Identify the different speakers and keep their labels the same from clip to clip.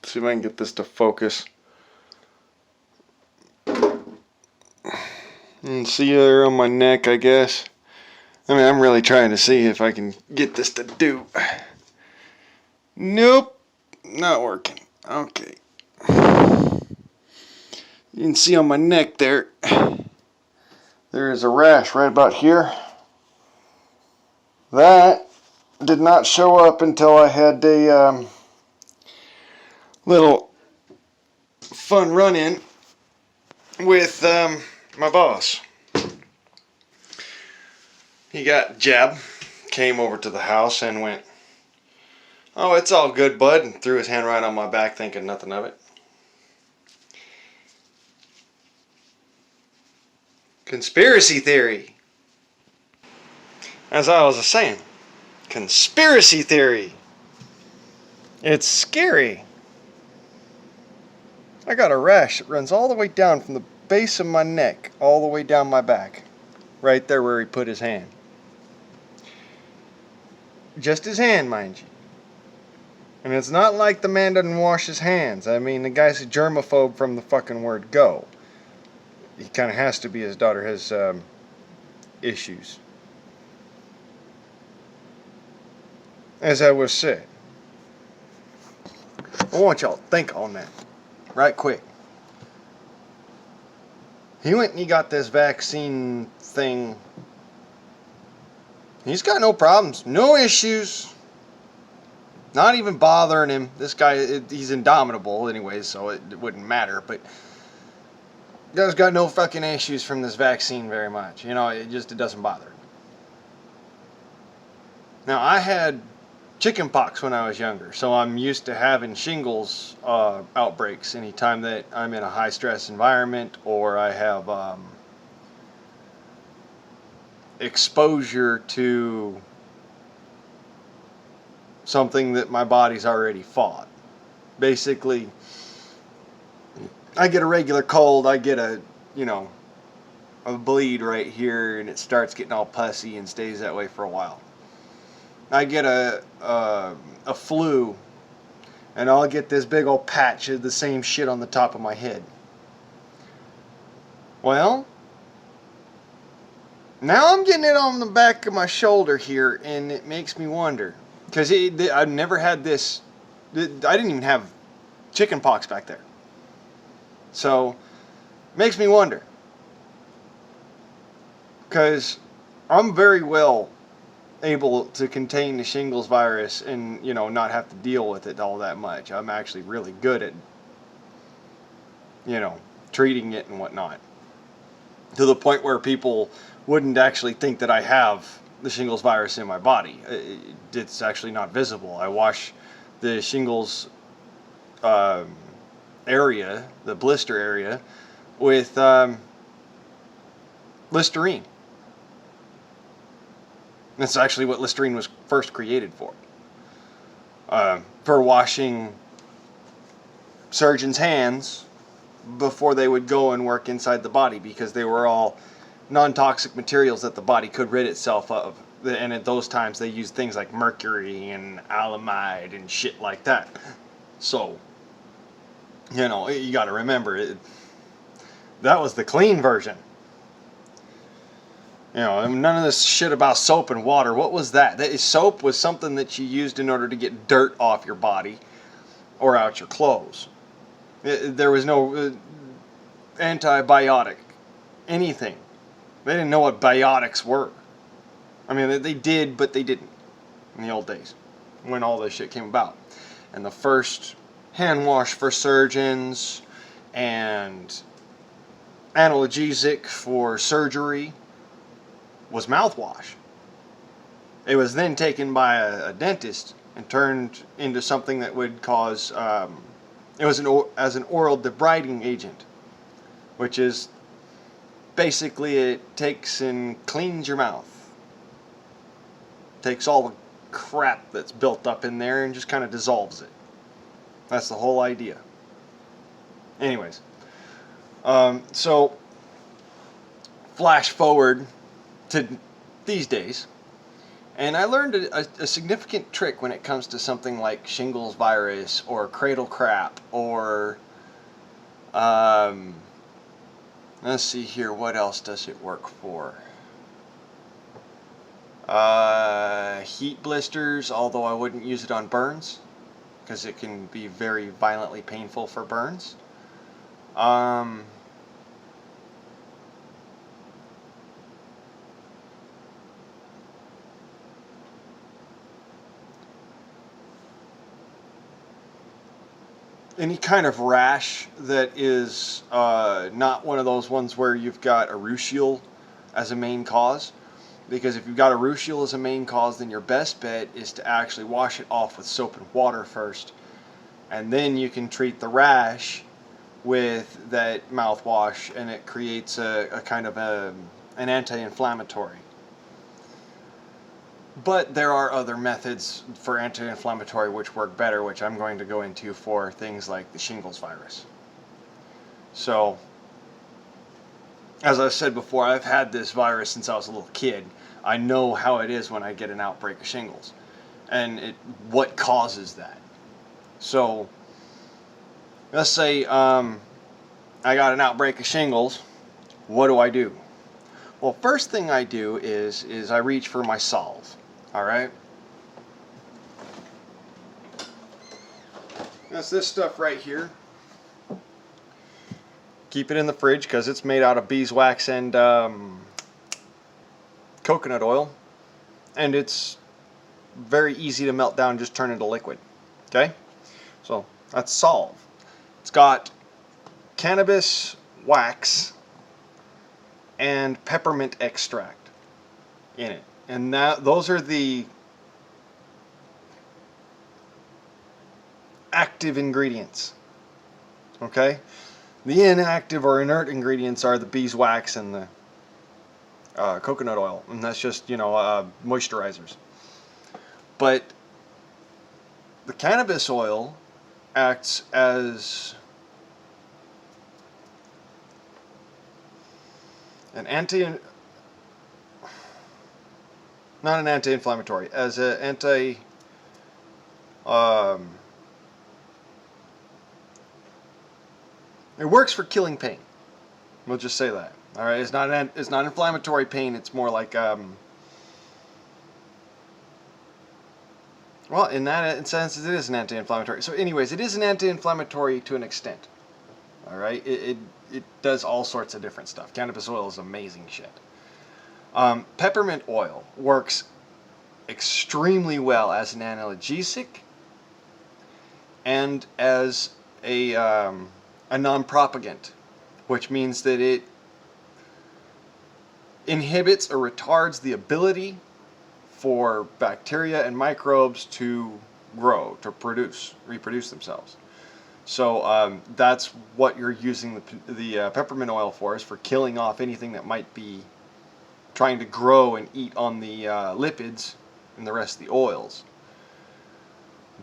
Speaker 1: See if I can get this to focus. And see there on my neck, I guess. I mean, I'm really trying to see if I can get this to do. Nope, not working. Okay. You can see on my neck there, there is a rash right about here. That did not show up until I had a little fun run-in with my boss. He got Jeb, came over to the house and went, "Oh, it's all good, bud," and threw his hand right on my back thinking nothing of it. Conspiracy theory. As I was saying, conspiracy theory. It's scary. I got a rash that runs all the way down from the base of my neck all the way down my back. Right there where he put his hand. Just his hand, mind you. And it's not like the man doesn't wash his hands. I mean, the guy's a germaphobe from the fucking word go. He kind of has to be. His daughter has issues. As I was said. I want y'all to think on that. Right quick. He went and he got this vaccine thing. He's got no problems. No issues. Not even bothering him. This guy, he's indomitable anyway, so it wouldn't matter. But guy's got no fucking issues from this vaccine very much. You know, it doesn't bother him. Now, I had chickenpox when I was younger, so I'm used to having shingles outbreaks anytime that I'm in a high stress environment or I have exposure to something that my body's already fought. Basically, I get a regular cold, I get a bleed right here and it starts getting all pussy and stays that way for a while. I get a flu and I'll get this big old patch of the same shit on the top of my head. Well, now I'm getting it on the back of my shoulder here and it makes me wonder. Because I've never had this. I didn't even have chicken pox back there. So, makes me wonder. Because I'm very well able to contain the shingles virus and, not have to deal with it all that much. I'm actually really good at, treating it and whatnot. To the point where people wouldn't actually think that I have the shingles virus in my body. It's actually not visible. I wash the shingles area, the blister area, with Listerine. That's actually what Listerine was first created for washing surgeons' hands before they would go and work inside the body, because they were all non-toxic materials that the body could rid itself of. And at those times they used things like mercury and alamide and shit like that. So, you got to remember, that was the clean version. None of this shit about soap and water. What was that? Soap was something that you used in order to get dirt off your body or out your clothes. There was no antibiotic, anything. They didn't know what biotics were. I mean, they did, but they didn't in the old days when all this shit came about. And the first hand wash for surgeons and analgesic for surgery was mouthwash. It was then taken by a dentist and turned into something that would cause, it was as an oral debriding agent, which is basically it takes and cleans your mouth. Takes all the crap that's built up in there and just kind of dissolves it. That's the whole idea. Anyways, so flash forward to these days, And I learned a significant trick when it comes to something like shingles virus or cradle crap or let's see here, what else does it work for? Heat blisters, although I wouldn't use it on burns because it can be very violently painful for burns. Any kind of rash that is not one of those ones where you've got urushiol as a main cause. Because if you've got urushiol as a main cause, then your best bet is to actually wash it off with soap and water first. And then you can treat the rash with that mouthwash, and it creates a kind of an anti-inflammatory. But there are other methods for anti-inflammatory which work better, which I'm going to go into for things like the shingles virus. So, as I said before, I've had this virus since I was a little kid. I know how it is when I get an outbreak of shingles and what causes that. So, let's say I got an outbreak of shingles. What do? Well, first thing I do is I reach for my Solve. All right. That's this stuff right here. Keep it in the fridge because it's made out of beeswax and coconut oil, and it's very easy to melt down and just turn into liquid. Okay, so that's Solve. It's got cannabis wax and peppermint extract in it. And those are the active ingredients. Okay? The inactive or inert ingredients are the beeswax and the coconut oil. And that's just, moisturizers. But the cannabis oil acts as an not an anti-inflammatory, as an it works for killing pain. We'll just say that. All right, it's not inflammatory pain. It's more like well, in that sense, it is an anti-inflammatory. So, anyways, it is an anti-inflammatory to an extent. All right, it does all sorts of different stuff. Cannabis oil is amazing shit. Peppermint oil works extremely well as an analgesic and as a non-propagant, which means that it inhibits or retards the ability for bacteria and microbes to grow, to reproduce themselves. So that's what you're using the peppermint oil for, is for killing off anything that might be trying to grow and eat on the lipids and the rest of the oils.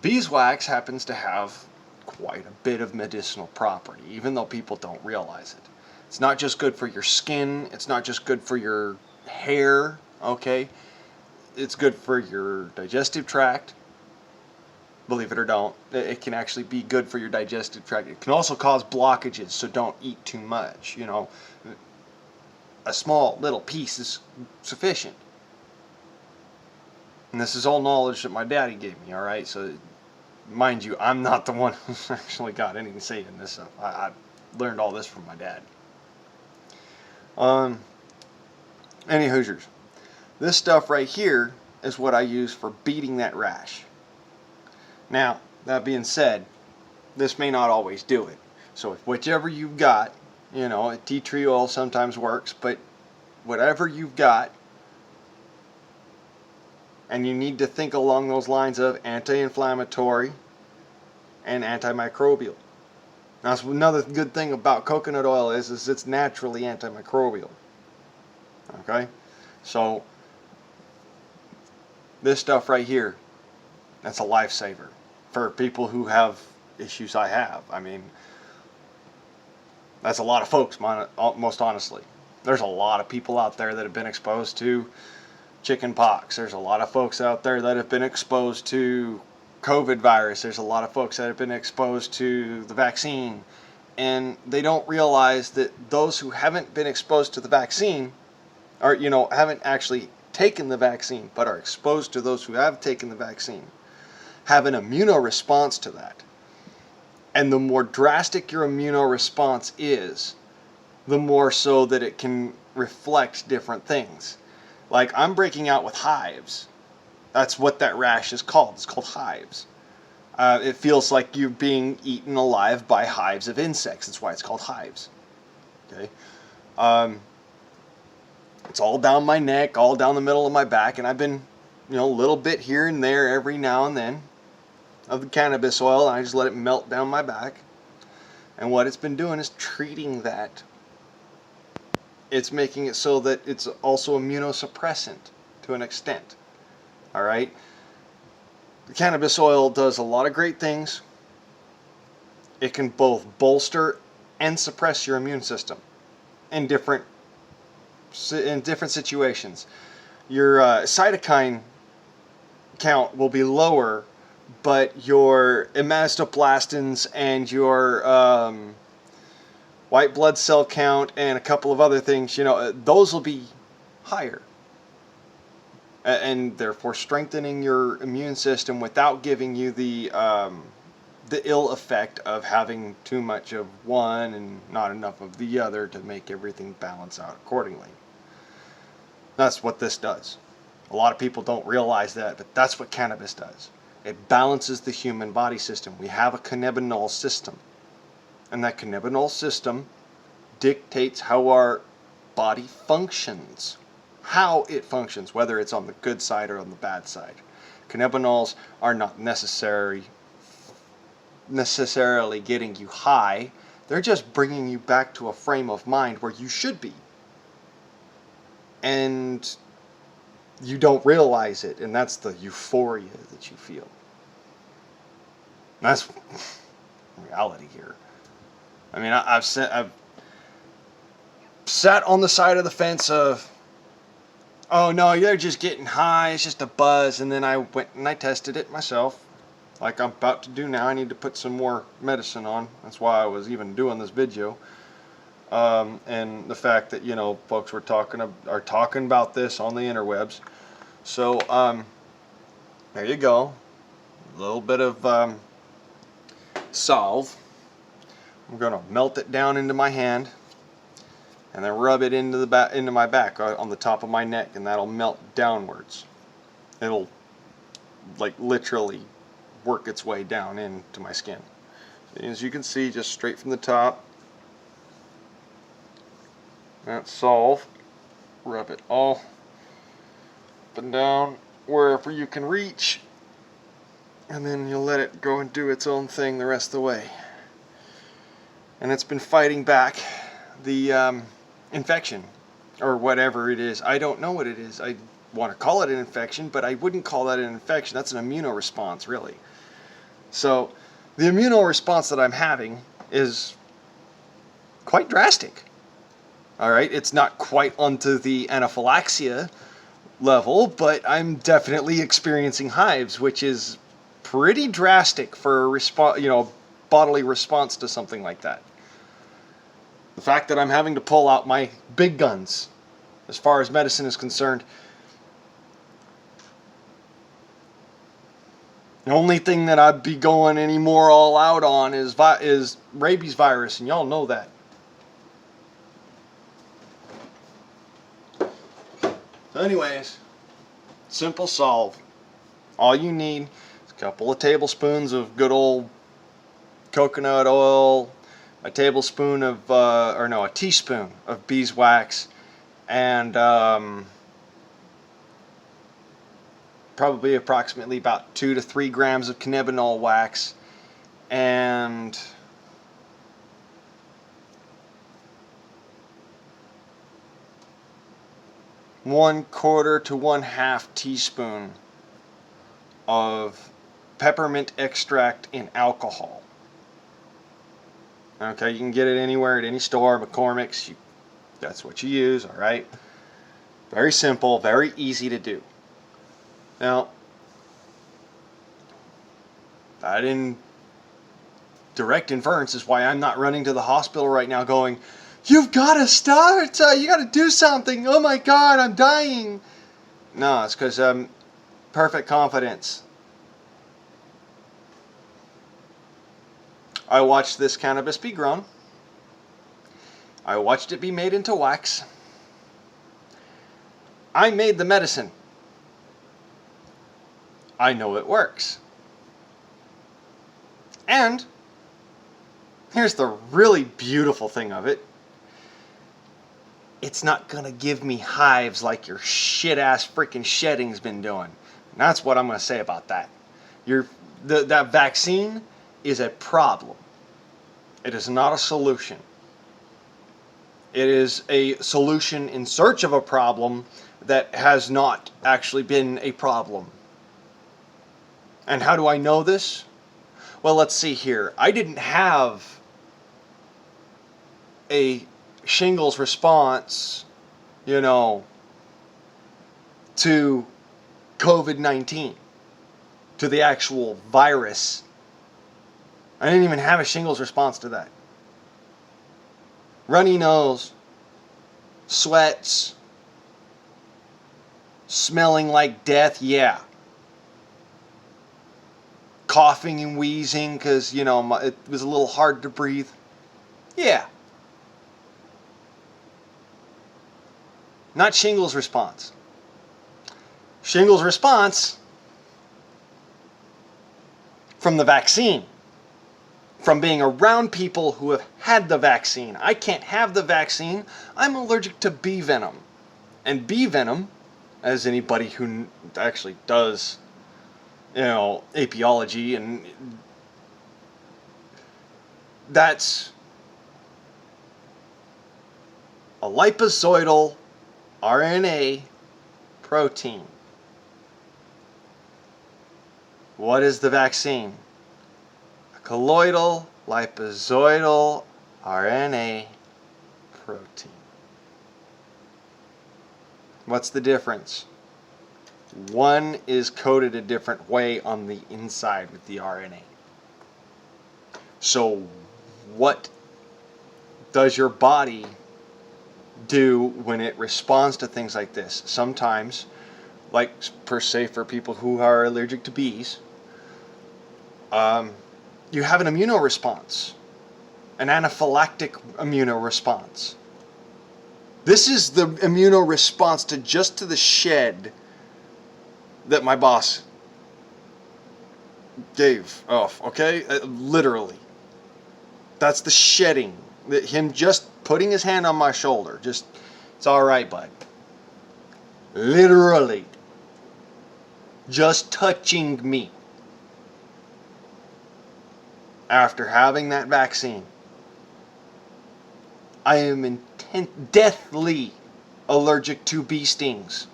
Speaker 1: Beeswax happens to have quite a bit of medicinal property, even though people don't realize it. It's not just good for your skin, it's not just good for your hair, okay? It's good for your digestive tract. Believe it or don't, it can actually be good for your digestive tract. It can also cause blockages, so don't eat too much, A small little piece is sufficient. And this is all knowledge that my daddy gave me, all right? So, mind you, I'm not the one who's actually got anything to say in this stuff. I learned all this from my dad. Any Hoosiers. This stuff right here is what I use for beating that rash. Now, that being said, this may not always do it. So if whichever you've got, tea tree oil sometimes works, but whatever you've got, and you need to think along those lines of anti-inflammatory and antimicrobial. Now, another good thing about coconut oil is it's naturally antimicrobial. Okay? So, this stuff right here, that's a lifesaver for people who have issues I have. I mean, that's a lot of folks, most honestly. There's a lot of people out there that have been exposed to chicken pox. There's a lot of folks out there that have been exposed to COVID virus. There's a lot of folks that have been exposed to the vaccine. And they don't realize that those who haven't been exposed to the vaccine, or, haven't actually taken the vaccine, but are exposed to those who have taken the vaccine, have an immunoresponse to that. And the more drastic your immunoresponse is, the more so that it can reflect different things. Like, I'm breaking out with hives. That's what that rash is called. It's called hives. It feels like you're being eaten alive by hives of insects. That's why it's called hives. Okay. It's all down my neck, all down the middle of my back, and I've been, a little bit here and there every now and then of the cannabis oil, and I just let it melt down my back. And what it's been doing is treating that. It's making it so that it's also immunosuppressant to an extent. All right? The cannabis oil does a lot of great things. It can both bolster and suppress your immune system in different situations. Your cytokine count will be lower, but your imastoplastins and your white blood cell count and a couple of other things, those will be higher. And therefore strengthening your immune system without giving you the ill effect of having too much of one and not enough of the other to make everything balance out accordingly. That's what this does. A lot of people don't realize that, but that's what cannabis does. It balances the human body system. We have a cannabinol system. And that cannabinol system dictates how our body functions. How it functions, whether it's on the good side or on the bad side. Cannabinols are not necessarily getting you high. They're just bringing you back to a frame of mind where you should be. And you don't realize it, and that's the euphoria that you feel. That's reality here. I mean, I've sat on the side of the fence of, oh no, you're just getting high, it's just a buzz, and then I went and I tested it myself, like I'm about to do now. I need to put some more medicine on. That's why I was even doing this video. And the fact that, folks are talking about this on the interwebs. So, there you go. A little bit of Solve. I'm going to melt it down into my hand and then rub it into my back on the top of my neck, and that'll melt downwards. It'll like literally work its way down into my skin. As you can see, just straight from the top, that's Solve. Rub it all up and down wherever you can reach, and then you'll let it go and do its own thing the rest of the way. And it's been fighting back the infection, or whatever it is. I don't know what it is. I want to call it an infection, but I wouldn't call that an infection. That's an immunoresponse, really. So the immunoresponse that I'm having is quite drastic. All right, it's not quite onto the anaphylaxia level, but I'm definitely experiencing hives, which is pretty drastic for a bodily response to something like that. The fact that I'm having to pull out my big guns as far as medicine is concerned. The only thing that I'd be going any more all out on is rabies virus, and y'all know that. So anyways, simple Solve. All you need is a couple of tablespoons of good old coconut oil, a tablespoon of, a teaspoon of beeswax, and probably approximately about 2 to 3 grams of cannabinol wax, and ¼ to 1/2 teaspoon of peppermint extract in alcohol. Okay, you can get it anywhere at any store, McCormick's, that's what you use, all right? Very simple, very easy to do. Now, that in direct inference is why I'm not running to the hospital right now going, "You've got to start, you got to do something, oh my God, I'm dying." No, it's because perfect confidence. I watched this cannabis be grown. I watched it be made into wax. I made the medicine. I know it works. And here's the really beautiful thing of it. It's not gonna give me hives like your shit ass freaking shedding's been doing. And that's what I'm gonna say about that. That vaccine is a problem. It is not a solution. It is a solution in search of a problem that has not actually been a problem. And how do I know this? Well, let's see here. I didn't have a shingles response, to COVID-19, to the actual virus. I didn't even have a shingles response to that. Runny nose, sweats, smelling like death, yeah. Coughing and wheezing because, it was a little hard to breathe, yeah. Not shingles response. Shingles response from the vaccine. From being around people who have had the vaccine. I can't have the vaccine. I'm allergic to bee venom. And bee venom, as anybody who actually does, apiology, and that's a liposomal RNA protein. What is the vaccine? Colloidal liposomal RNA protein. What's the difference? One is coded a different way on the inside with the RNA. So what does your body do when it responds to things like this? Sometimes, like per se for people who are allergic to bees, you have an immunoresponse, an anaphylactic immunoresponse. This is the immunoresponse to the shed that my boss gave off, okay? Literally. That's the shedding. Him just putting his hand on my shoulder. Just, it's all right, bud. Literally. Just touching me. After having that vaccine, I am deathly allergic to bee stings.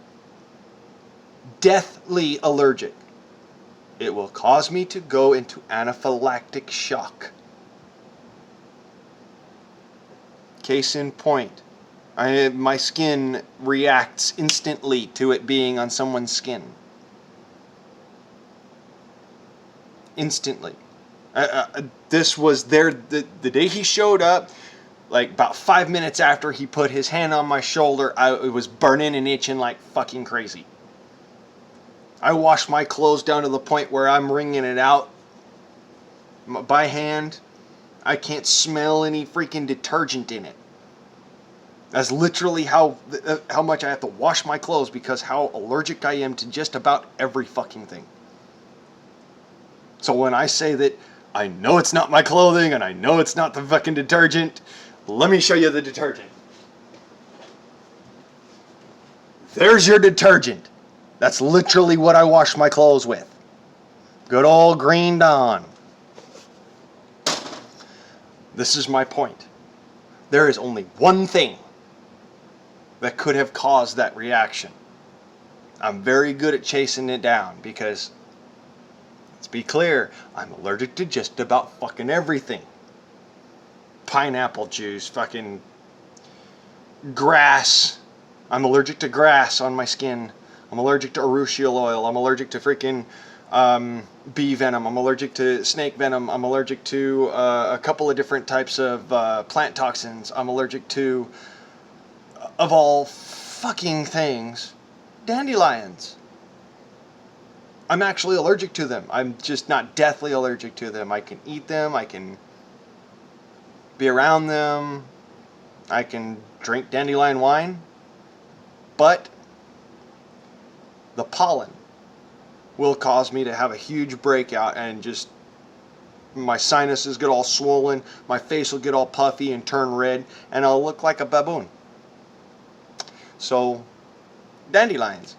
Speaker 1: Deathly allergic. It will cause me to go into anaphylactic shock. Case in point, my skin reacts instantly to it being on someone's skin. Instantly. This was there the day he showed up. Like about 5 minutes after he put his hand on my shoulder, it was burning and itching like fucking crazy. I washed my clothes down to the point where I'm wringing it out by hand. I can't smell any freaking detergent in it. That's literally how much I have to wash my clothes because how allergic I am to just about every fucking thing. So when I say that I know it's not my clothing and I know it's not the fucking detergent, let me show you the detergent. There's your detergent. That's literally what I wash my clothes with. Good old Green Dawn. This is my point. There is only one thing that could have caused that reaction. I'm very good at chasing it down because, let's be clear, I'm allergic to just about fucking everything. Pineapple juice, fucking grass. I'm allergic to grass on my skin. I'm allergic to urushiol oil. I'm allergic to freaking bee venom. I'm allergic to snake venom. I'm allergic to a couple of different types of plant toxins. I'm allergic to, of all fucking things, dandelions. I'm actually allergic to them. I'm just not deathly allergic to them. I can eat them. I can be around them. I can drink dandelion wine. But the pollen will cause me to have a huge breakout, and just my sinuses get all swollen, my face will get all puffy and turn red, and I'll look like a baboon. So, dandelions.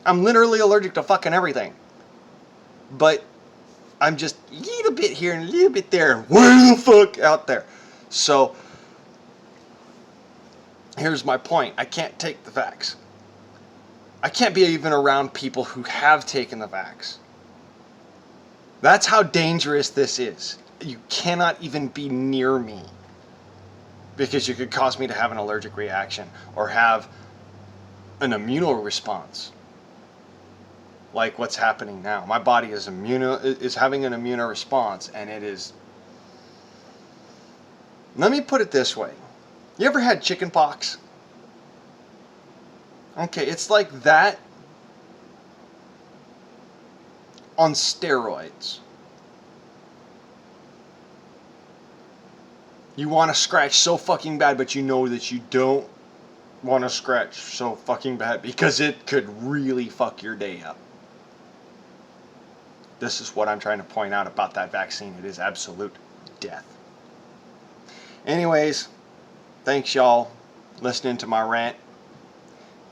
Speaker 1: I'm literally allergic to fucking everything. But I'm just a little bit here and a little bit there, and way the fuck out there. So, here's my point. I can't take the vax. I can't be even around people who have taken the vax. That's how dangerous this is. You cannot even be near me, because you could cause me to have an allergic reaction or have an immune response. Like what's happening now. My body is having an immune response, and it is... Let me put it this way. You ever had chicken pox? Okay, it's like that on steroids. You want to scratch so fucking bad, but you know that you don't want to scratch so fucking bad because it could really fuck your day up. This is what I'm trying to point out about that vaccine. It is absolute death. Anyways, thanks y'all listening to my rant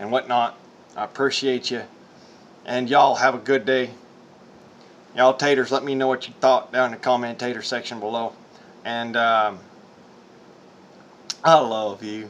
Speaker 1: and whatnot. I appreciate you. And y'all have a good day. Y'all taters, let me know what you thought down in the commentator section below. And I love you.